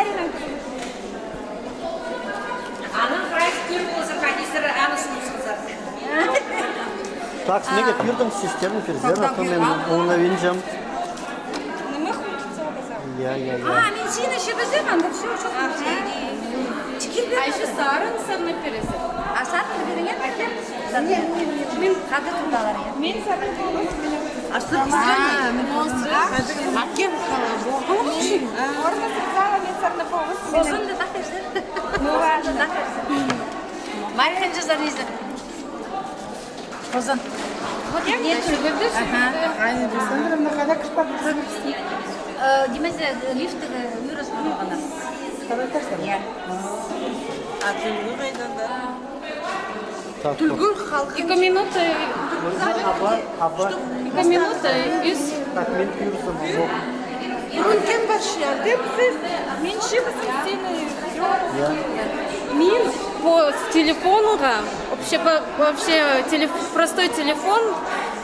Дарина. Анын проектер болса, кадисер анысын ұсқызар. Так, снега пирдом систему ферзера, то мен уновинжам. Нема хочется сказать. Я. Мен сені ще безем, анда все, що А еще сарны перезер. А сатын берген әкем? Мен қады тұндалар я. Мен сатын болмас. Әкем Орны сырзала мен сарны болмас. Бозынды тақырсы. Муғады. Марин жазарызы. Бозын. Не түргілді Демезе лифті үйрес болмағандар. Так, 2 минуты. 2 минуты из. так, мен пирсом. Кем башия? Мен шибісім сені. Мин по телефону, вообще простой телефон,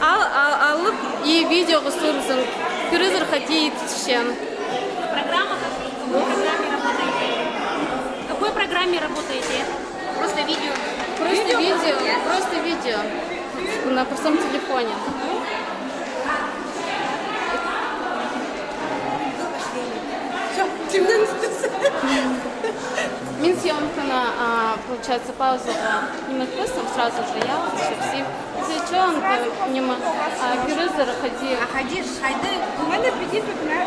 алып и видео гостурсын. Перезер хотит чем. Программа в какой программе работаете? Просто видео? Просто видео. На простом телефоне. Мин съемка на, получается, паузу не написано, сразу же я все девчонка, перезер ходи. Ходиш, хайды. У мене підійдуть на...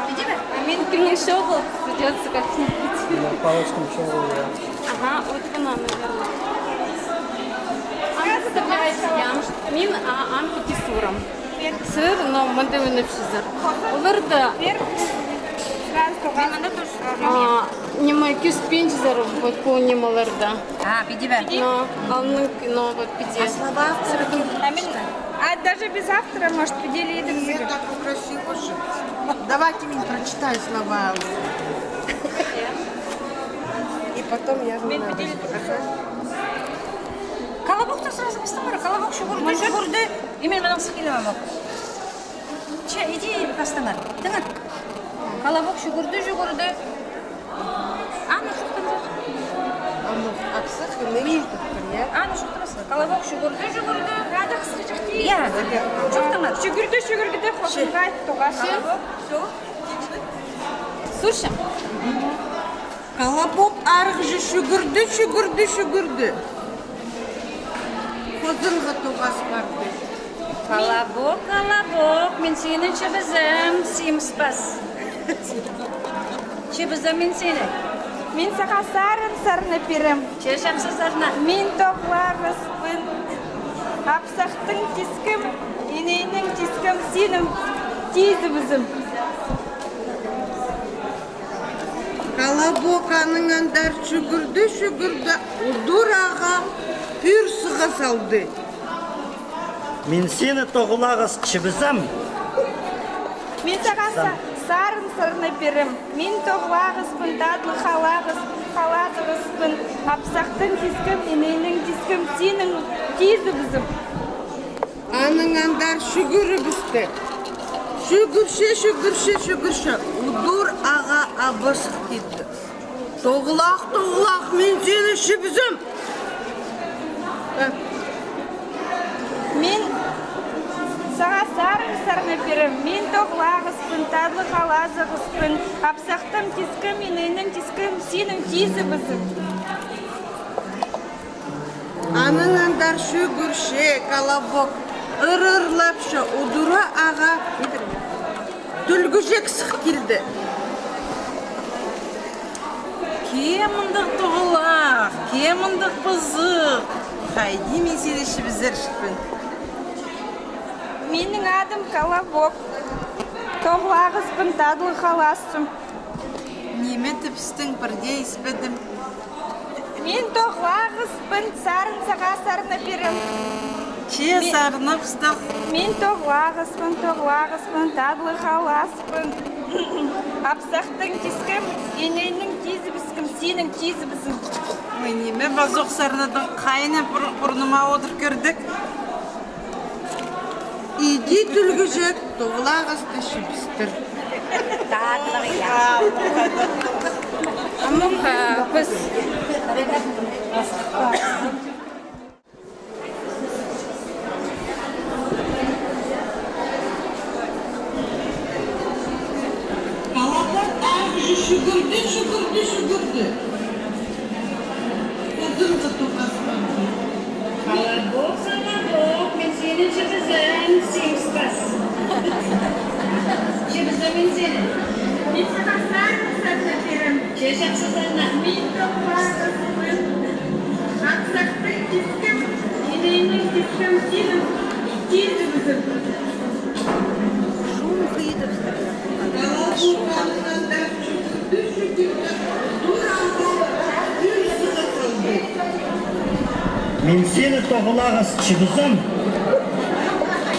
Підійдуть? Мин не щелкал, придется как-нибудь. На палочком чего я. Ага, вот она, наверное. Она составляет ям. Мин ампикисуром. Сыр, но мандевины пшизер. Улырда. Нема кюспинчзер по немалырда. Підійдуть. Но вот пяти. А даже без автора, может, поделить. Мне так красиво же. Давайте мне прочитай слова. И потом я знаю. Колобок-то сразу бастамар. Колобок шүгірді. Емен мәнің сықилі бабок. Иди бастамар. Тыңыр. Колобок шүгірді. Аны шүктірді. Аксах и нынешних приятно. Аны шүктірді. Колобок шүгірді. Рада қысқы жүкті. Я. Шүктіңір. Шүгірді, қосынға айтты. Все. Слушай. Колобок арғжы шүгірді. Қозынға тоғас барды. Колобок, мен сені чебізім, симспас. Чебізім мен сені. Мен саға сарын берем. Чешемсі сарна. Мен тоғлағыспын. Апсақтың тискім, енейнің тискім, сенің тезімізім. Колобок аның андар шүгірді. Удур аға пүр сұға салды. Мен сені тоғылағыз чібізім. Мен саға сарын берем. Мен тоғлағыспын, тадлы халағыспын. Апсақтың тискім, енейнің тискім, сенің тезімізім. Аның андар шүгірі бісті. Шүгірші. Удур аға абысық кетті. Тоғылақ, мен сені шүбізім. Мен саға сарын берем. Мен тоғлағыспын, тадлы халағыспын. Апсақтың тискім, енейнің тискім, сенің тезімізім. Аның андар шүгірші, колобок. Ырырлапшы, удура аға түлгіжек сық келді. Кеміндік тұғылақ, кеміндік бұзық. Қайди мен сені шібіздер шықпын. Менің адым колобок. Тоғлағыспын, тадлы халағыспын. Неме түпістің бірде іспедім. Мен тоғлағыспын, саға сарына берем. Че сарынып стық. Мен тоғлағыспын, тадлы халағыспын. Апсақтың тискім, енейнің тезібіскім, сенің тезібізім. Неме базоқ сарынадың қайны бұрныма отыр көрдік. Иди Иди түлгіжек, тоғылағызды шипістір. Татлығы я. Амух біз Қаладар ағыжы шүгірді. Құдынғы тоқасқанды. Колобок, мен сені жібізім, сеңіспас. Жібізімін сені. Мен сағасан сәттерім. Шешақсызына мен тоқпасызым. Ақсақты кескім, едейінің кескім сенім, тезімізім. Қаладар шүгірді. Дұраға пүрсігі қылды. Мен сені тоғылағыз чыбызым.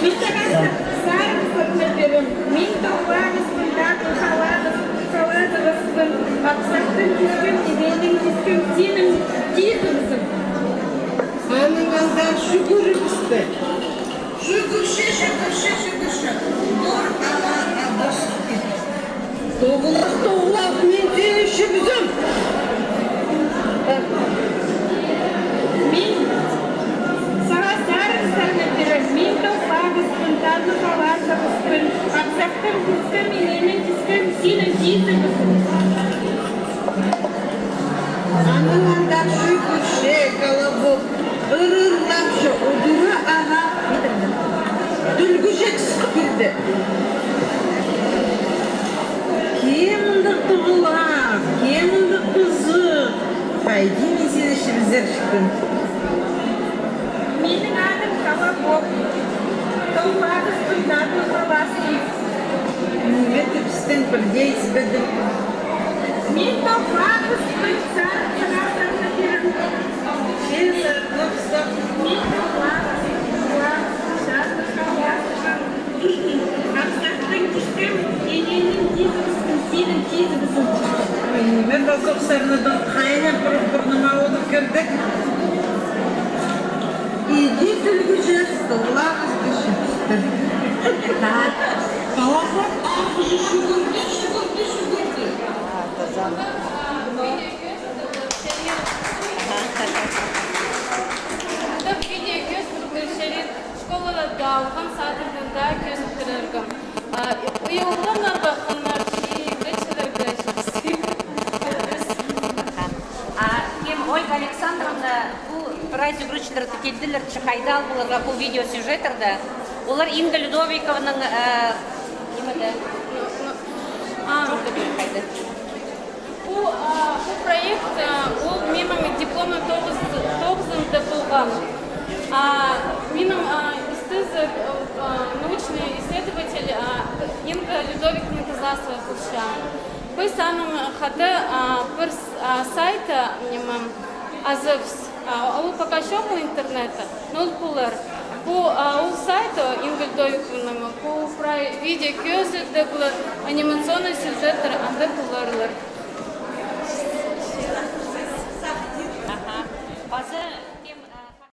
Мен сағасан сәттерім. Мен тоқпасызым, қаладығызым. Ақсақты кескім, едейінің кескім сенім, тезімізім. Аныңыздар шүгіріпісті. Шүгірші. Дұраға босып кетті. Тоғылақ, мен сені шүбізім. Мен сағасан сәттерім. Мен тоқпасызым, қаладығызым. Ақсақты кескім, едейінің кескім сенім, тезімізім. Аныңыздар шүгірші, колобок. Ырырлапшы, ұдыры аға. Түлгіжек сықпірді. Кеміндік тұғылақ, кеміндік қызық. Қайди месені шірізер шықын. Менің атым Колобок. Тоқпасызым, қаласым. Үмметі пістің бірде іспедім. Мен тоқпасызым, сәттерім. Мен сарқып ұстап. Мен тоқпасызым, қаласым. Ақсақтың кескім, едейінің тезімізім, сенің тезімізім. Мен басып сарныдың қайына бұрныма одып көрдік. Иди түлгіжек, тоғылағызды шипістір. Қаладар ағыжы шүгірді. Видео көз школада алған сатырдында көз түріргім. Ұйылған арбақынар Ольга Александровна бұл прайс үгіріштірді келділер Чықайдал бұларға бұл видео сюжетірді. Олар Инга Людовиковның Bu проект ол менің дипломның 9-ында болған. Менің научный исследователь Инга Людовиковна Казласова бұлша. Біз аның қады бір сайты Азовс. Ол пока еще был интернета, но ол бұлар. Бұл сайты Инга Людовиковнаның бұл видео көзі бұлар анимационный сюжеттер анда бұларлар. Bazı